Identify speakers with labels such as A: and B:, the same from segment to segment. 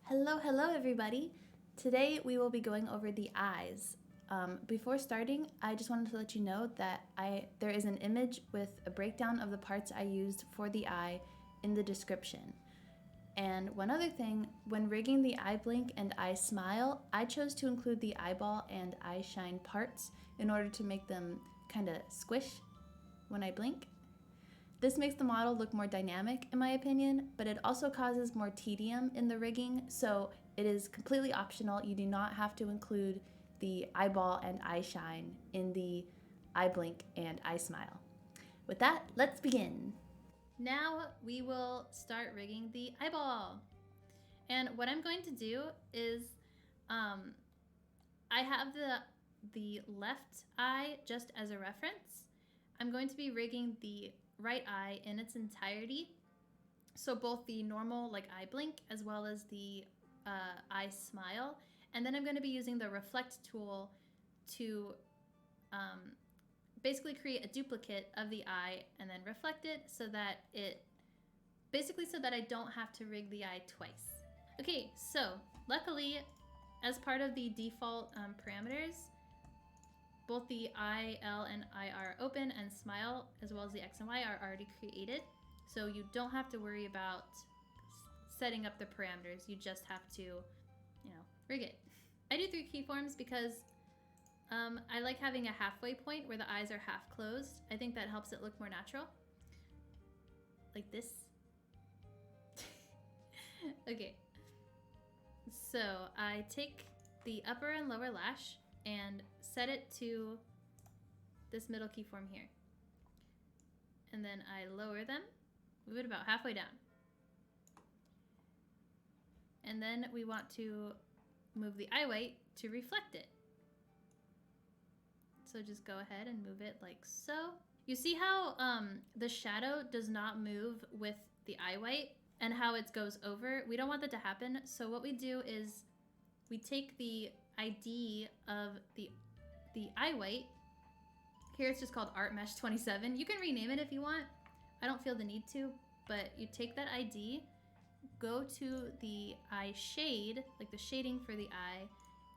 A: Hello everybody. Today we will be going over the eyes. Before starting, I just wanted to let you know that there is an image with a breakdown of the parts I used for the eye in the description. And one other thing, when rigging the eye blink and eye smile, I chose to include the eyeball and eye shine parts in order to make them kind of squish when I blink. This makes the model look more dynamic, in my opinion, but it also causes more tedium in the rigging, so it is completely optional. You do not have to include the eyeball and eye shine in the eye blink and eye smile. With that, let's begin. Now we will start rigging the eyeball. And what I'm going to do is, I have the left eye just as a reference. I'm going to be rigging the right eye in its entirety, so both the normal like eye blink as well as the eye smile, and then I'm going to be using the reflect tool to basically create a duplicate of the eye and then reflect it so that I don't have to rig the eye twice. Okay, so luckily as part of the default parameters, both the I, L, and IR open and smile, as well as the X and Y, are already created. So you don't have to worry about setting up the parameters. You just have to, rig it. I do 3 keyforms because I like having a halfway point where the eyes are half closed. I think that helps it look more natural. Like this. Okay. So I take the upper and lower lash and set it to this middle keyform here. And then I lower them, move it about halfway down. And then we want to move the eye white to reflect it. So just go ahead and move it like so. You see how the shadow does not move with the eye white and how it goes over? We don't want that to happen. So what we do is we take the ID of the eye white. Here it's just called Art Mesh 27. You can rename it if you want. I don't feel the need to, but you take that ID, go to the eye shade, like the shading for the eye,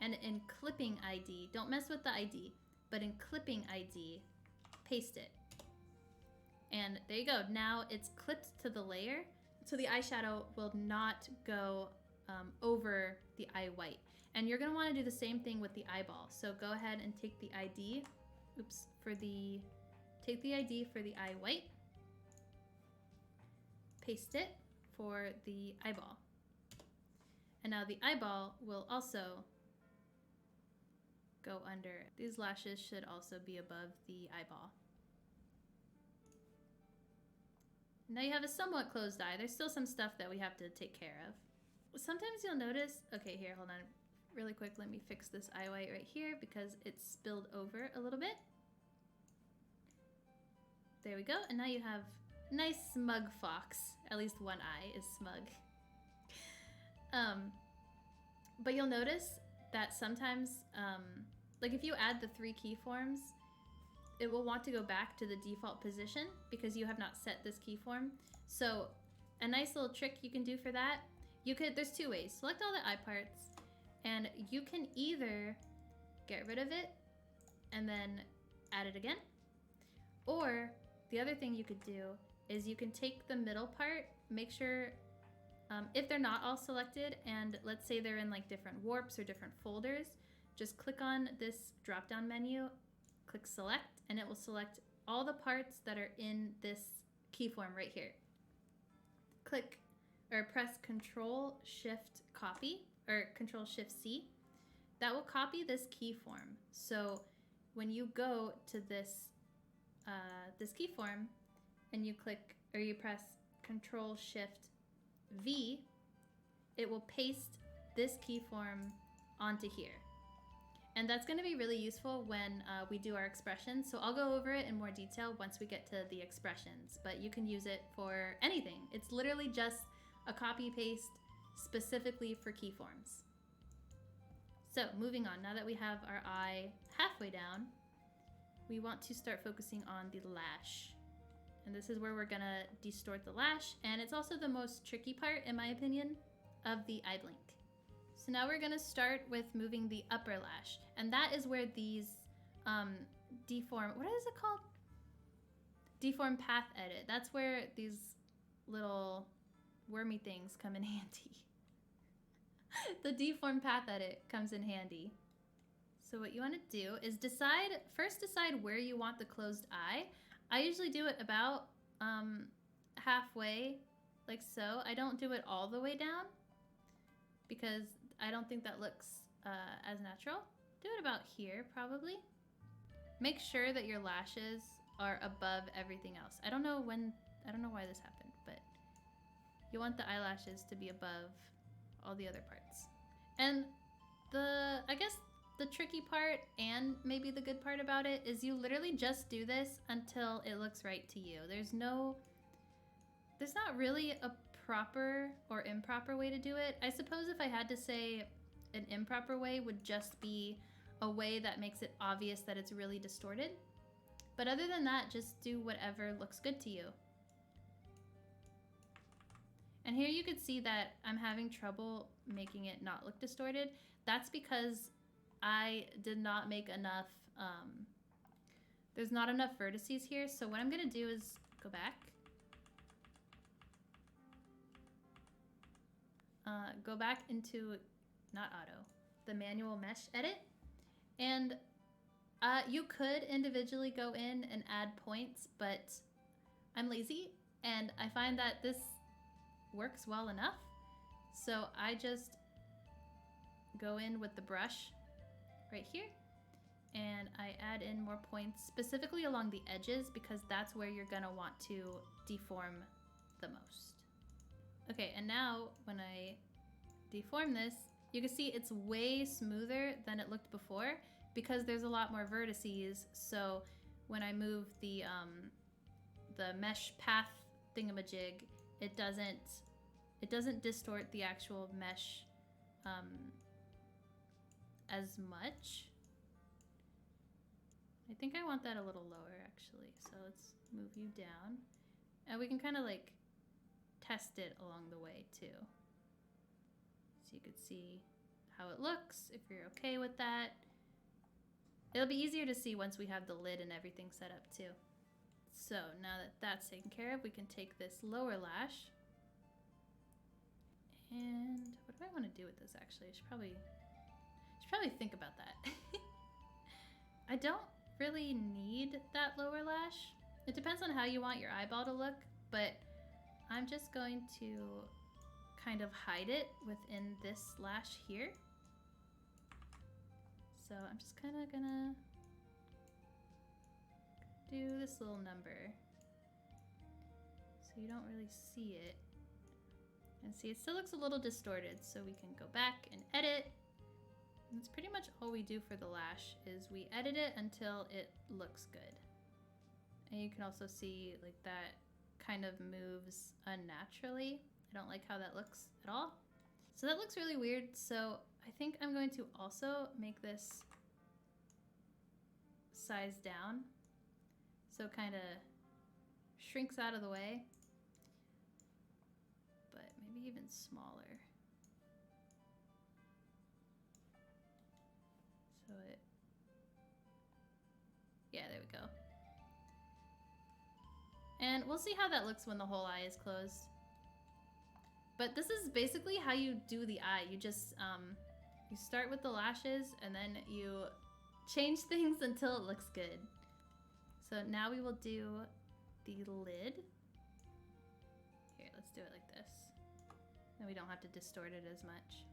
A: and in clipping ID, don't mess with the ID, but in clipping ID, paste it. And there you go. Now it's clipped to the layer, so the eyeshadow will not go over the eye white. And you're gonna wanna do the same thing with the eyeball. So go ahead and take the ID, take the ID for the eye white, paste it for the eyeball. And now the eyeball will also go under. These lashes should also be above the eyeball. Now you have a somewhat closed eye. There's still some stuff that we have to take care of. Sometimes you'll notice, okay, here, hold on. Really quick, let me fix this eye white right here because it's spilled over a little bit. There we go, and now you have a nice smug fox. At least one eye is smug. But you'll notice that sometimes, like if you add the 3 keyforms, it will want to go back to the default position because you have not set this keyform. So a nice little trick you can do for that, there's 2 ways. Select all the eye parts, and you can either get rid of it and then add it again, or the other thing you could do is you can take the middle part, make sure, if they're not all selected, and let's say they're in like different warps or different folders, just click on this drop-down menu, click select, and it will select all the parts that are in this keyform right here. Click or press Control Shift Copy or Control Shift C. That will copy this keyform. So when you go to this this keyform and you click or you press Control Shift V, it will paste this keyform onto here. And that's going to be really useful when we do our expressions. So I'll go over it in more detail once we get to the expressions, but you can use it for anything. It's literally just a copy paste specifically for keyforms. So moving on, now that we have our eye halfway down, we want to start focusing on the lash. And this is where we're gonna distort the lash, and it's also the most tricky part, in my opinion, of the eye blink. So now we're gonna start with moving the upper lash. And that is where these deform, what is it called? Deform path edit. That's where these little wormy things come in handy. The deform path edit comes in handy. So what you want to do is first decide where you want the closed eye. I usually do it about halfway, like so. I don't do it all the way down because I don't think that looks as natural. Do it about here, probably. Make sure that your lashes are above everything else. I don't know why this happened, but you want the eyelashes to be above all the other parts. And I guess the tricky part and maybe the good part about it is you literally just do this until it looks right to you. There's not really a proper or improper way to do it. I suppose if I had to say an improper way would just be a way that makes it obvious that it's really distorted. But other than that, just do whatever looks good to you. And here you could see that I'm having trouble making it not look distorted. That's because I did not make enough, there's not enough vertices here. So what I'm gonna do is go back. Go back into, not auto, the manual mesh edit. And you could individually go in and add points, but I'm lazy and I find that this works well enough. So I just go in with the brush right here and I add in more points specifically along the edges because that's where you're gonna want to deform the most. Okay, and now when I deform this, you can see it's way smoother than it looked before because there's a lot more vertices. So when I move the mesh path thingamajig, it doesn't distort the actual mesh as much. I think I want that a little lower actually. So let's move you down and we can kind of like test it along the way too. So you could see how it looks, if you're okay with that. It'll be easier to see once we have the lid and everything set up too. So now that that's taken care of, we can take this lower lash. And what do I want to do with this actually? I should probably think about that. I don't really need that lower lash. It depends on how you want your eyeball to look, but I'm just going to kind of hide it within this lash here. So I'm just kind of gonna do this little number so you don't really see it. And see, it still looks a little distorted, so we can go back and edit. And that's pretty much all we do for the lash is we edit it until it looks good. And you can also see like that kind of moves unnaturally. I don't like how that looks at all. So that looks really weird. So I think I'm going to also make this size down. So it kind of shrinks out of the way, but maybe even smaller. So yeah, there we go. And we'll see how that looks when the whole eye is closed. But this is basically how you do the eye. You just, you start with the lashes and then you change things until it looks good. So now we will do the lid. Here, let's do it like this. Then we don't have to distort it as much.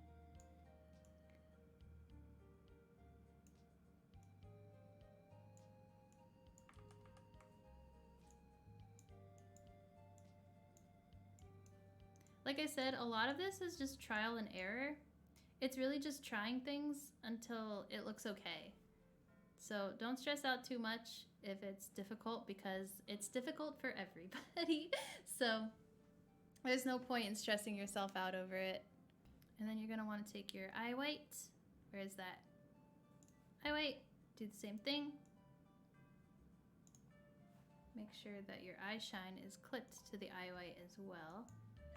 A: Like I said, a lot of this is just trial and error. It's really just trying things until it looks okay. So don't stress out too much if it's difficult because it's difficult for everybody. So there's no point in stressing yourself out over it. And then you're gonna wanna take your eye white. Where is that? Eye white, do the same thing. Make sure that your eye shine is clipped to the eye white as well,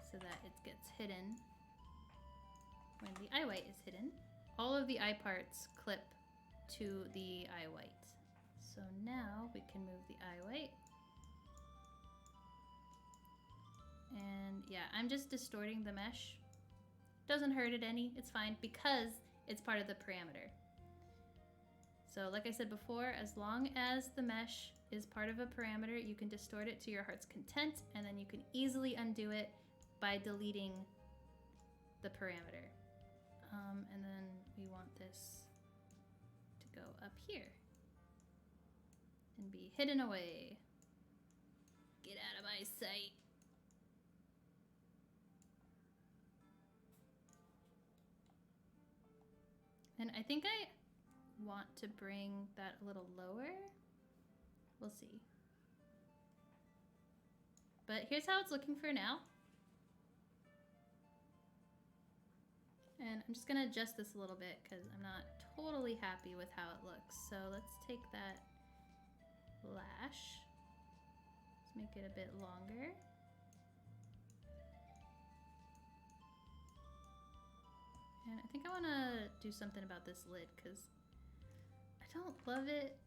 A: so that it gets hidden. when the eye white is hidden. All of the eye parts clip to the eye white. So now we can move the eye white. And yeah, I'm just distorting the mesh. Doesn't hurt it any, it's fine because it's part of the parameter. So like I said before, as long as the mesh is part of a parameter, you can distort it to your heart's content, and then you can easily undo it by deleting the parameter. And then we want this to go up here and be hidden away. Get out of my sight. And I think I want to bring that a little lower. We'll see. But here's how it's looking for now. And I'm just gonna adjust this a little bit because I'm not totally happy with how it looks. So let's take that lash. Let's make it a bit longer. And I think I want to do something about this lid because I don't love it.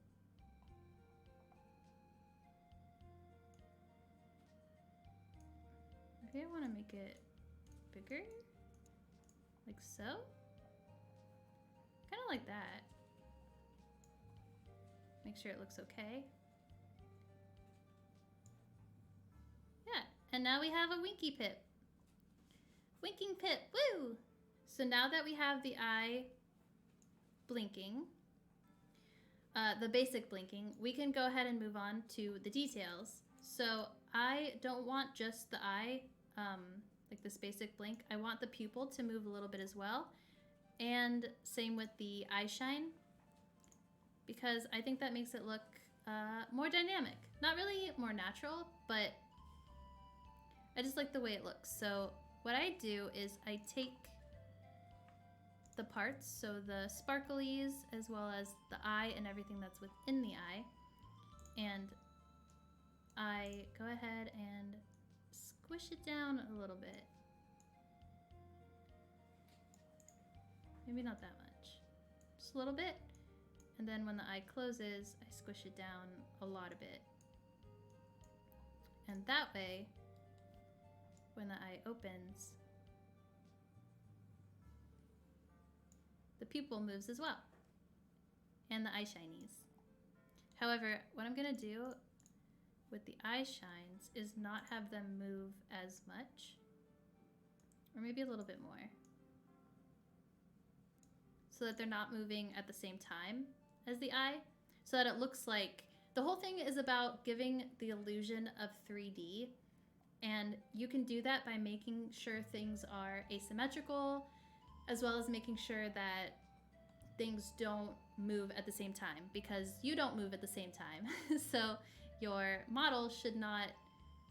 A: Maybe I want to make it bigger, like so. Kind of like that. Make sure it looks okay. Yeah, and now we have a winky pip. Winking pip, woo! So now that we have the eye blinking, the basic blinking, we can go ahead and move on to the details. So I don't want just the eye, like this basic blink. I want the pupil to move a little bit as well. And same with the eye shine, because I think that makes it look more dynamic. Not really more natural, but I just like the way it looks. So what I do is I take the parts, so the sparklies as well as the eye and everything that's within the eye, and I go ahead and squish it down a little bit. Maybe not that much, just a little bit. And then when the eye closes, I squish it down a lot of it. And that way, when the eye opens, the pupil moves as well, and the eye shinies. However, what I'm gonna do with the eye shines is not have them move as much, or maybe a little bit more, so that they're not moving at the same time as the eye, so that it looks like, the whole thing is about giving the illusion of 3D, and you can do that by making sure things are asymmetrical, as well as making sure that things don't move at the same time, because you don't move at the same time. So your model should not,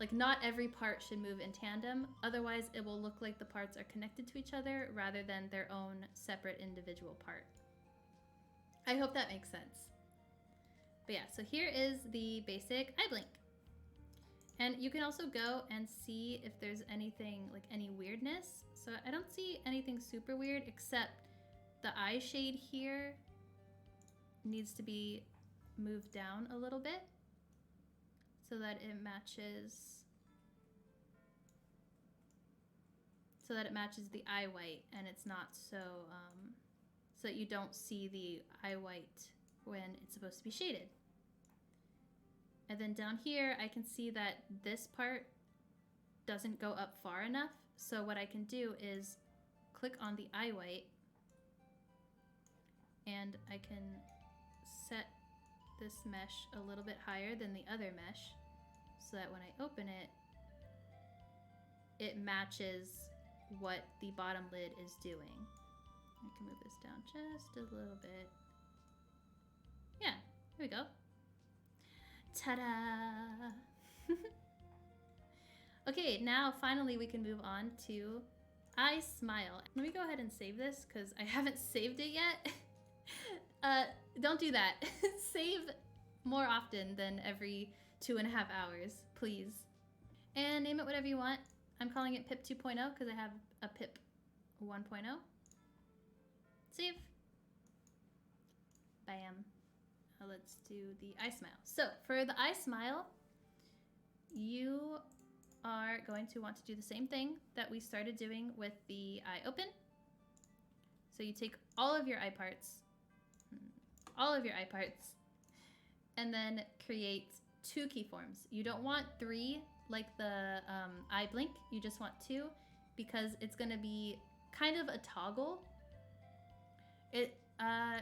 A: like, not every part should move in tandem, otherwise it will look like the parts are connected to each other rather than their own separate individual part. I hope that makes sense. But yeah, so here is the basic eye blink. And you can also go and see if there's anything, like any weirdness. So I don't see anything super weird, except the eye shade here needs to be moved down a little bit so that it matches, the eye white, and it's not so, so that you don't see the eye white when it's supposed to be shaded. And then down here, I can see that this part doesn't go up far enough. So what I can do is click on the eye white, and I can set this mesh a little bit higher than the other mesh, so that when I open it, it matches what the bottom lid is doing. I can move this down just a little bit. Yeah, here we go. Ta-da! Okay, now finally we can move on to I Smile. Let me go ahead and save this because I haven't saved it yet. Don't do that. Save more often than every 2.5 hours, please. And name it whatever you want. I'm calling it Pip 2.0 because I have a Pip 1.0. Save. Bam. Now let's do the eye smile. So for the eye smile, you are going to want to do the same thing that we started doing with the eye open. So you take all of your eye parts, and then create 2 keyforms. You don't want 3 like the eye blink, you just want 2 because it's gonna be kind of a toggle.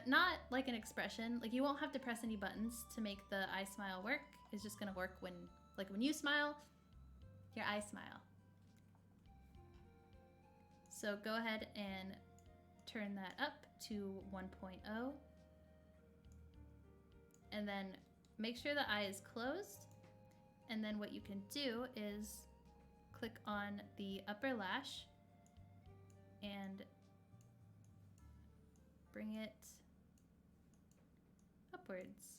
A: Not like an expression, like you won't have to press any buttons to make the eye smile work. It's just gonna work when you smile, your eye smile. So go ahead and turn that up to 1.0. And then make sure the eye is closed. And then what you can do is click on the upper lash and bring it upwards.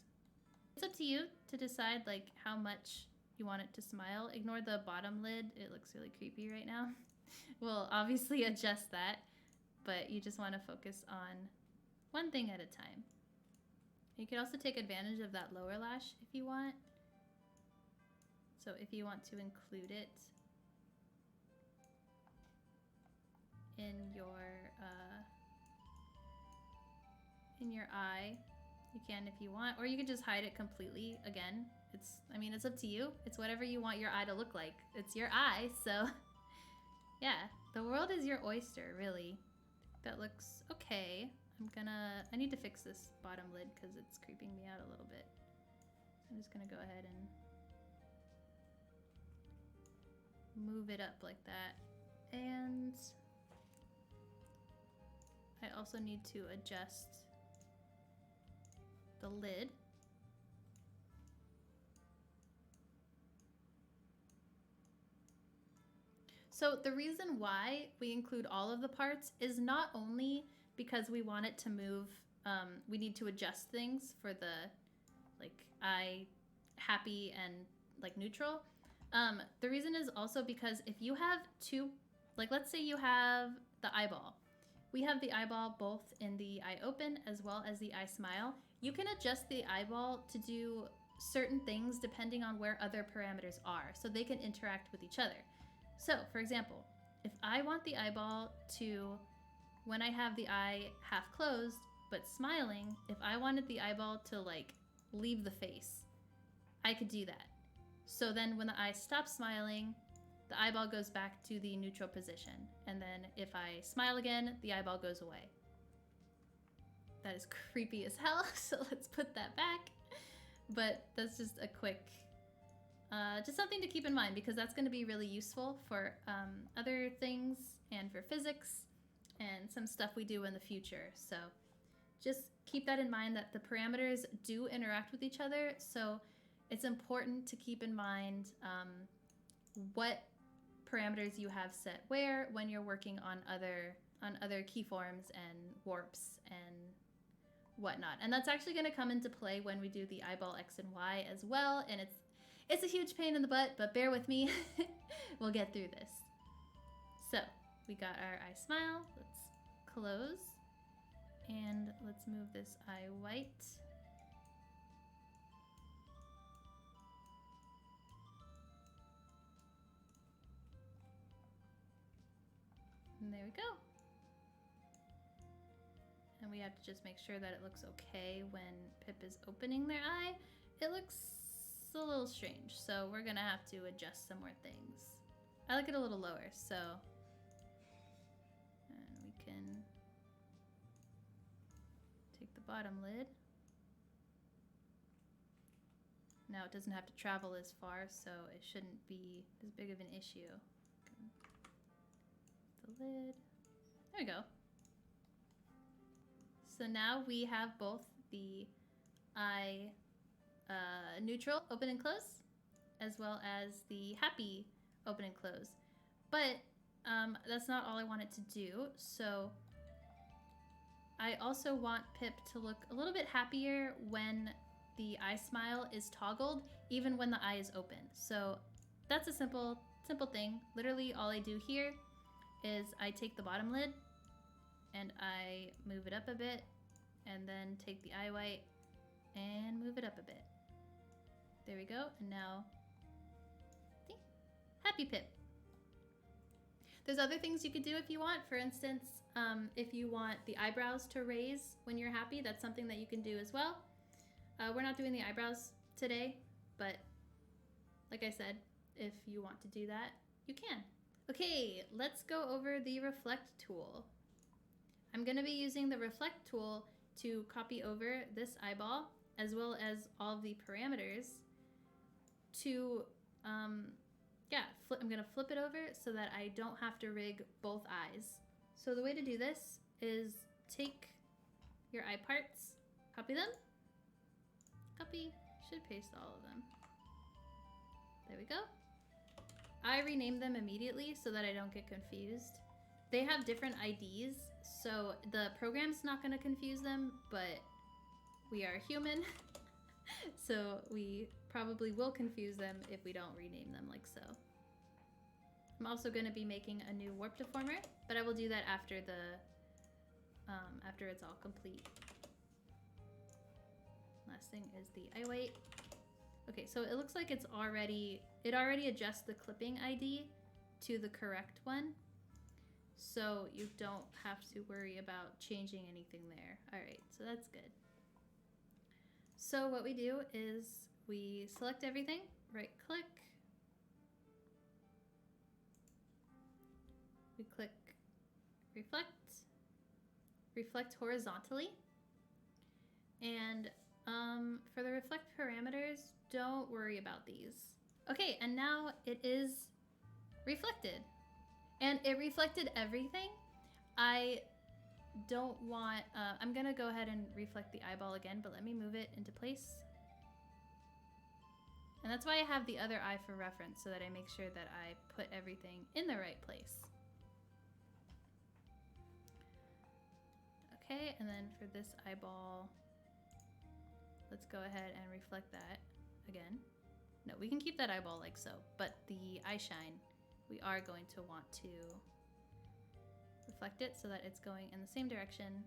A: It's up to you to decide like how much you want it to smile. Ignore the bottom lid, it looks really creepy right now. We'll obviously adjust that, but you just want to focus on one thing at a time. You can also take advantage of that lower lash if you want. So if you want to include it in your eye, you can if you want, or you can just hide it completely. Again, it's up to you. It's whatever you want your eye to look like. It's your eye, so yeah, the world is your oyster, really. That looks okay. I need to fix this bottom lid because it's creeping me out a little bit. So I'm just gonna go ahead and move it up like that. And I also need to adjust the lid. So the reason why we include all of the parts is not only because we want it to move, we need to adjust things for the like eye happy and like neutral. The reason is also because if you have 2, like let's say you have the eyeball. We have the eyeball both in the eye open as well as the eye smile. You can adjust the eyeball to do certain things depending on where other parameters are, so they can interact with each other. So, for example, if I want the eyeball to, when I have the eye half closed but smiling, if I wanted the eyeball to like leave the face, I could do that. So then when the eye stops smiling, the eyeball goes back to the neutral position. And then if I smile again, the eyeball goes away. That is creepy as hell, so let's put that back. But that's just a quick, just something to keep in mind, because that's going to be really useful for other things and for physics and some stuff we do in the future. So just keep that in mind, that the parameters do interact with each other. So it's important to keep in mind what parameters you have set where when you're working on other keyforms and warps and whatnot. And that's actually going to come into play when we do the eyeball X and Y as well. And it's a huge pain in the butt, but bear with me. We'll get through this. So we got our eye smile. Let's close. And let's move this eye white. And there we go. And we have to just make sure that it looks okay when Pip is opening their eye. It looks a little strange, so we're gonna have to adjust some more things. I like it a little lower, so. And we can take the bottom lid. Now it doesn't have to travel as far, so it shouldn't be as big of an issue. The lid. There we go. So now we have both the eye neutral open and close, as well as the happy open and close. But that's not all I want it to do. So I also want Pip to look a little bit happier when the eye smile is toggled, even when the eye is open. So that's a simple thing. Literally all I do here is I take the bottom lid and I move it up a bit, and then take the eye white and move it up a bit. There we go, and now, see? Happy Pip. There's other things you could do if you want. For instance, if you want the eyebrows to raise when you're happy, that's something that you can do as well. We're not doing the eyebrows today, but like I said, if you want to do that, you can. Okay, let's go over the reflect tool. I'm gonna be using the reflect tool to copy over this eyeball as well as all of the parameters to, I'm gonna flip it over so that I don't have to rig both eyes. So the way to do this is take your eye parts, copy them, copy, should paste all of them. There we go. I rename them immediately so that I don't get confused. They have different IDs, so the program's not gonna confuse them, but we are human, so we probably will confuse them if we don't rename them like so. I'm also gonna be making a new warp deformer, but I will do that after after it's all complete. Last thing is the eye white. Okay, so it looks like it already adjusts the clipping ID to the correct one. So you don't have to worry about changing anything there. All right, so that's good. So what we do is we select everything, right click. We click reflect horizontally. And for the reflect parameters, don't worry about these. Okay, and now it is reflected. And it reflected everything. I don't want, I'm gonna go ahead and reflect the eyeball again, but let me move it into place. And that's why I have the other eye for reference, so that I make sure that I put everything in the right place. Okay, and then for this eyeball, let's go ahead and reflect that again. No, we can keep that eyeball like so, but the eye shine, we are going to want to reflect it so that it's going in the same direction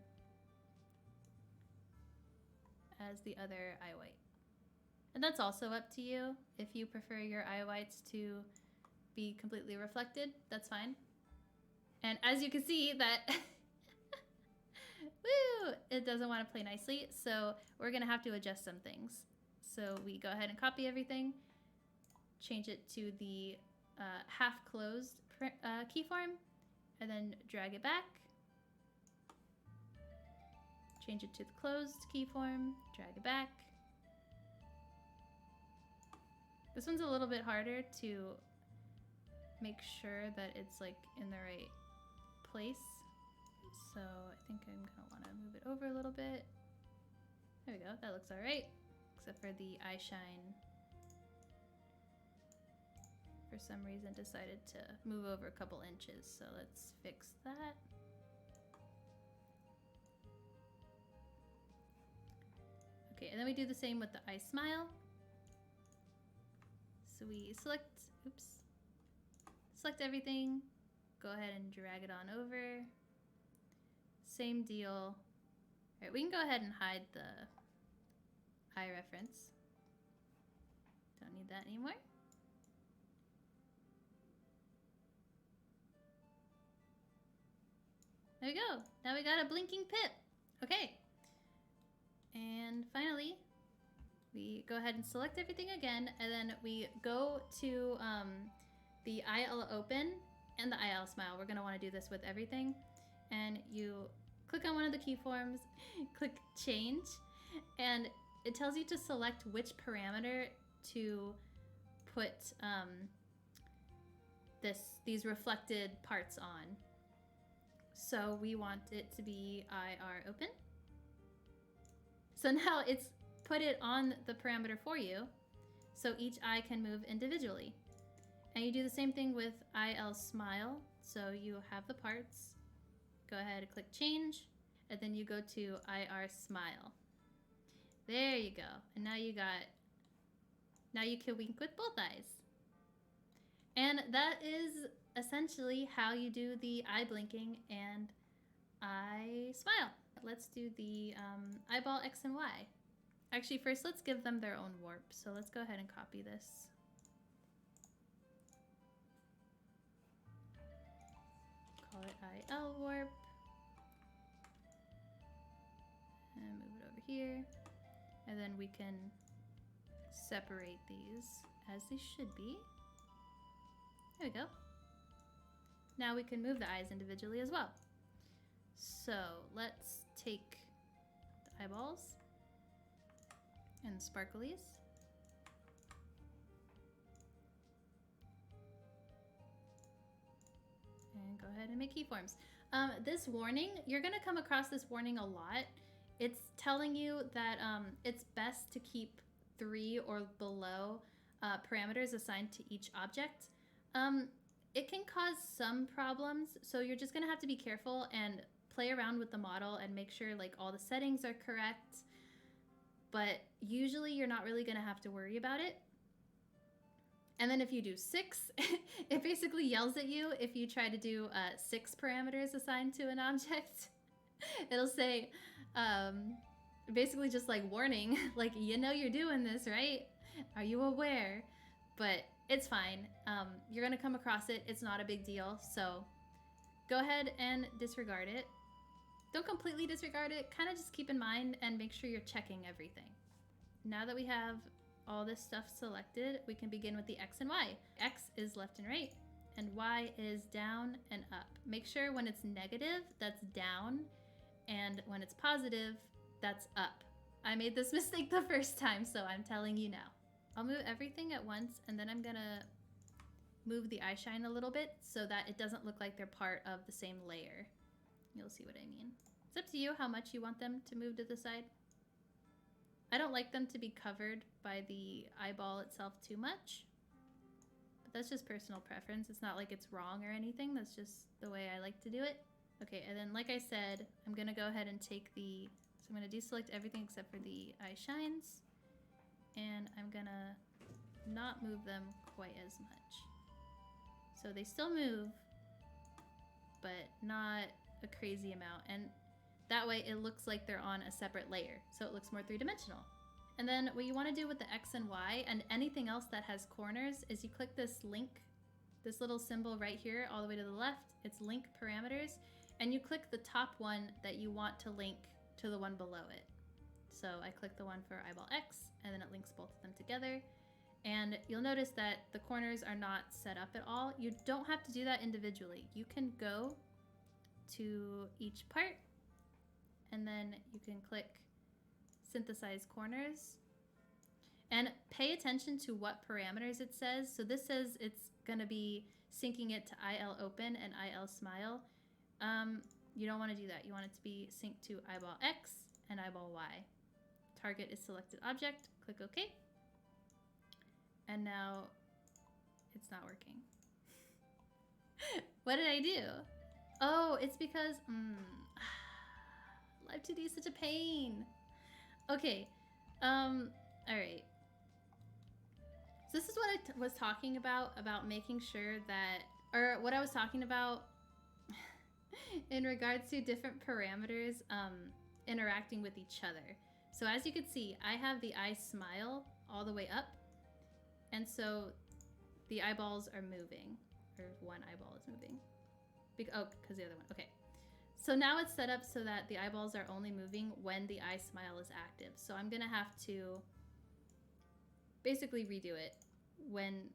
A: as the other eye white. And that's also up to you. If you prefer your eye whites to be completely reflected, that's fine. And as you can see that, woo, it doesn't want to play nicely, so we're gonna have to adjust some things. So we go ahead and copy everything, change it to the half closed keyform, and then drag it back. Change it to the closed keyform, drag it back. This one's a little bit harder to make sure that it's like in the right place. So I think I'm gonna wanna move it over a little bit. There we go, that looks all right, except for the eye shine. For some reason decided to move over a couple inches, so let's fix that. Okay, and then we do the same with the eye smile. So we select everything, go ahead and drag it on over. Same deal. All right, we can go ahead and hide the eye reference. Don't need that anymore. There we go. Now we got a blinking pip. Okay. And finally, we go ahead and select everything again, and then we go to the IL open and the IL smile. We're gonna wanna do this with everything. And you click on one of the keyforms, click change, and it tells you to select which parameter to put these reflected parts on. So we want it to be IR open. So now it's put it on the parameter for you, so each eye can move individually. And you do the same thing with IL smile. So you have the parts, go ahead and click change, and then you go to IR smile. There you go. And now you can wink with both eyes. And that is essentially how you do the eye blinking and eye smile. Let's do the eyeball X and Y. Actually, first let's give them their own warp. So let's go ahead and copy this. Call it IL warp. And move it over here. And then we can separate these as they should be. There we go. Now we can move the eyes individually as well. So let's take the eyeballs and the sparklies. And go ahead and make keyforms. This warning, you're gonna come across this warning a lot. It's telling you that it's best to keep 3 or below parameters assigned to each object. It can cause some problems, so you're just gonna have to be careful and play around with the model and make sure like all the settings are correct. But usually you're not really gonna have to worry about it. And then if you do 6, it basically yells at you if you try to do 6 parameters assigned to an object. It'll say, basically just like warning, like, you know you're doing this, right? Are you aware? But it's fine. You're gonna come across it. It's not a big deal. So go ahead and disregard it. Don't completely disregard it. Kind of just keep in mind and make sure you're checking everything. Now that we have all this stuff selected, we can begin with the X and Y. X is left and right, and Y is down and up. Make sure when it's negative, that's down, and when it's positive, that's up. I made this mistake the first time, so I'm telling you now. I'll move everything at once, and then I'm gonna move the eye shine a little bit so that it doesn't look like they're part of the same layer. You'll see what I mean. It's up to you how much you want them to move to the side. I don't like them to be covered by the eyeball itself too much, but that's just personal preference. It's not like it's wrong or anything. That's just the way I like to do it. Okay, and then like I said, I'm gonna go ahead and take the, so I'm gonna deselect everything except for the eye shines, and I'm gonna not move them quite as much. So they still move, but not a crazy amount. And that way it looks like they're on a separate layer, so it looks more three-dimensional. And then what you want to do with the X and Y and anything else that has corners is you click this link, this little symbol right here all the way to the left. It's link parameters, and you click the top one that you want to link to the one below it. So I click the one for eyeball X, and then it links both of them together. And you'll notice that the corners are not set up at all. You don't have to do that individually. You can go to each part, and then you can click synthesize corners, and pay attention to what parameters it says. So this says it's gonna be syncing it to IL open and IL smile. You don't want to do that. You want it to be synced to eyeball X and eyeball Y. Target is selected object, click OK. And now it's not working. What did I do? Oh, it's because Live2D is such a pain. Okay, all right. So this is what I was talking about making sure that, or what I was talking about in regards to different parameters interacting with each other. So as you can see, I have the eye smile all the way up, and so the eyeballs are moving, or one eyeball is moving. Oh, because the other one, okay. So now it's set up so that the eyeballs are only moving when the eye smile is active. So I'm gonna have to basically redo it when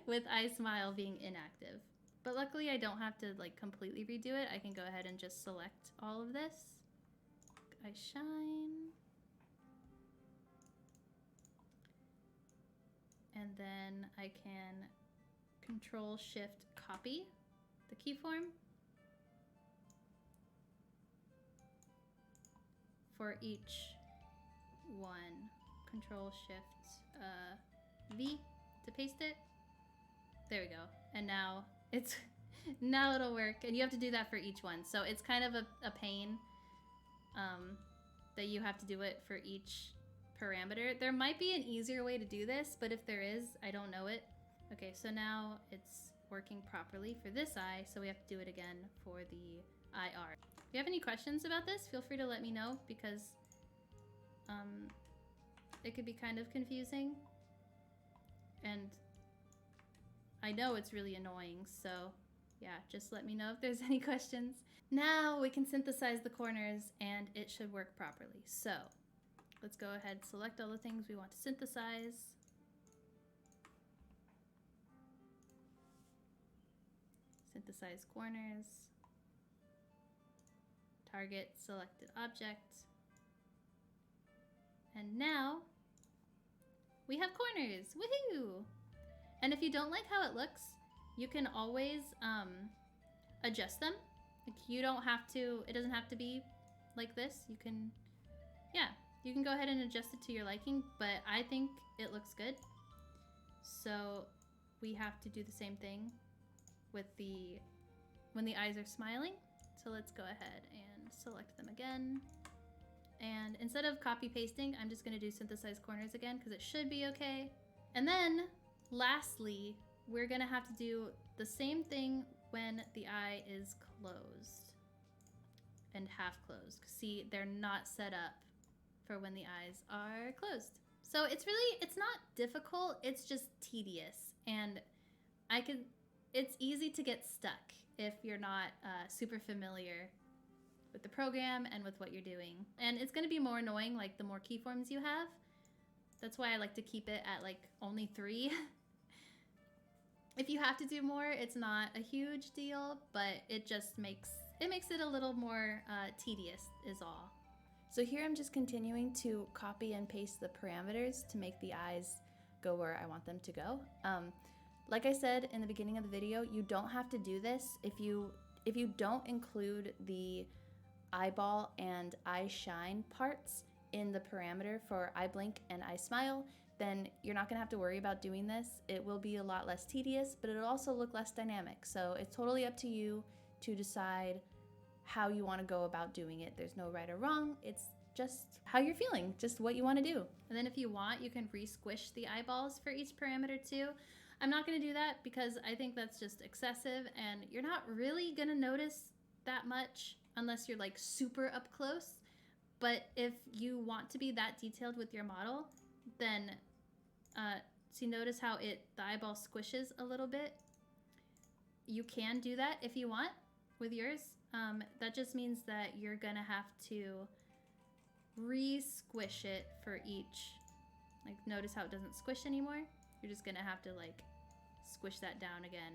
A: with eye smile being inactive. But luckily I don't have to like completely redo it. I can go ahead and just select all of this. Eye shine. And then I can Control Shift copy the keyform for each one. Control Shift V to paste it. There we go. And now now it'll work. And you have to do that for each one. So it's kind of a pain that you have to do it for each parameter. There might be an easier way to do this, but if there is, I don't know it. Okay, so now it's working properly for this eye, so we have to do it again for the IR. If you have any questions about this, feel free to let me know, because it could be kind of confusing. And I know it's really annoying, so yeah, just let me know if there's any questions. Now we can synthesize the corners and it should work properly. So let's go ahead, select all the things we want to synthesize. Synthesize corners. Target selected object. And now we have corners. Woohoo! And if you don't like how it looks, you can always adjust them. Like, you don't have to, it doesn't have to be like this. You can, yeah, you can go ahead and adjust it to your liking, but I think it looks good. So we have to do the same thing with when the eyes are smiling. So let's go ahead and select them again. And instead of copy pasting, I'm just gonna do synthesize corners again because it should be okay. And then lastly, we're gonna have to do the same thing when the eye is closed and half closed. See, they're not set up for when the eyes are closed. So it's not difficult, it's just tedious. And it's easy to get stuck if you're not super familiar with the program and with what you're doing. And it's gonna be more annoying like the more keyforms you have. That's why I like to keep it at like only 3. If you have to do more, it's not a huge deal, but it just makes it a little more tedious is all. So here I'm just continuing to copy and paste the parameters to make the eyes go where I want them to go. Like I said in the beginning of the video, you don't have to do this. If you don't include the eyeball and eye shine parts in the parameter for eye blink and eye smile, then you're not gonna have to worry about doing this. It will be a lot less tedious, but it'll also look less dynamic. So it's totally up to you to decide how you wanna go about doing it. There's no right or wrong. It's just how you're feeling, just what you wanna do. And then if you want, you can re-squish the eyeballs for each parameter too. I'm not gonna do that because I think that's just excessive and you're not really gonna notice that much unless you're like super up close. But if you want to be that detailed with your model, then so you notice how the eyeball squishes a little bit. You can do that if you want with yours. That just means that you're gonna have to re-squish it for each. Like, notice how it doesn't squish anymore? You're just gonna have to like squish that down again.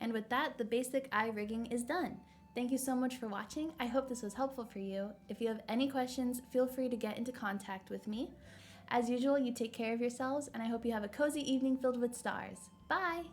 A: And with that, the basic eye rigging is done. Thank you so much for watching. I hope this was helpful for you. If you have any questions, feel free to get into contact with me. As usual, you take care of yourselves, and I hope you have a cozy evening filled with stars. Bye!